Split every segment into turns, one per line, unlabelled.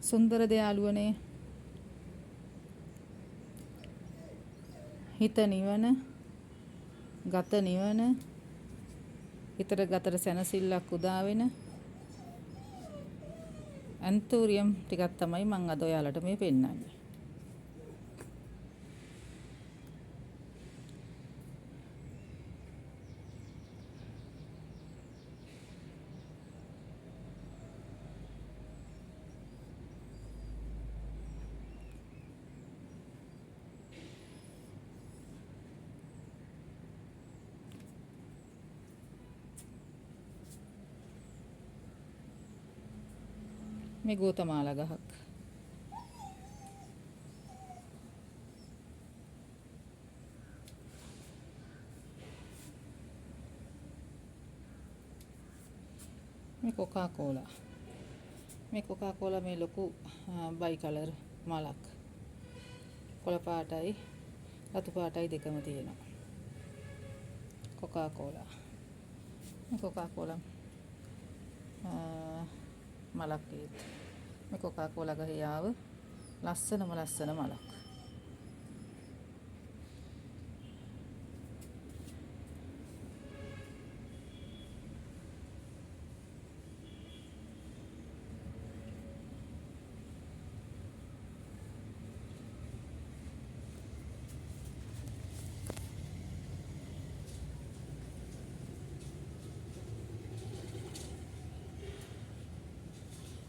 සුන්දර දයාලුවනේ. හිත නිවන, ගත නිවන, හිතට ගතට සැනසෙල්ලක් උදා වෙන ඇන්තූරියම් ටිකක් තමයි මම අද ඔයාලට මේ පෙන්නන්නේ. මේ ගෝතමාලා ගහක්. මේ කොකාකෝලා. මේ කොකාකෝලා මේ ලොකු බයි කලර් මලක්. කොළ පාටයි රතු පාටයි දෙකම තියෙනවා. කොකාකෝලා. මේ කොකාකෝලා මලක් ඒත්. මේ කොකාකෝලා ගහේ ආව ලස්සන මලක්.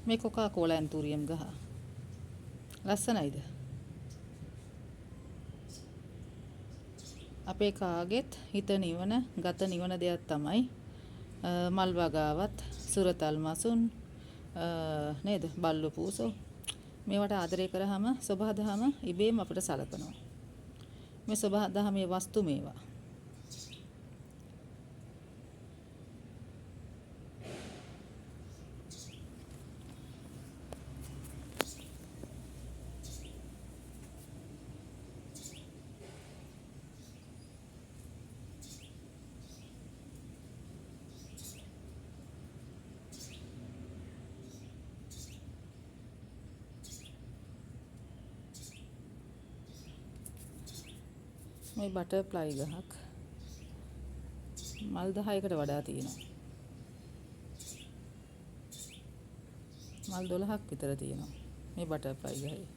මේ කොකාකෝලා ඇන්තූරියම් ගහ. ලස්සනයිද? අපේ කාගෙත් හිත නිවන, ගත නිවන දෙයක් තමයි මල් වගාවත්, සුරතල් මසුන් නේද? බල්ලු පූසෝ. මේවට ආදරය කරාම සබහාදහම ඉබේම අපිට සලකනවා. මේ සබහාදහමේ වස්තු මේවා. මේ බටර්ෆ්ලයි ගහක් මල් 10කට වඩා තියෙනවා. මල් 12ක් විතර තියෙනවා මේ බටර්ෆ්ලයි ගහේ.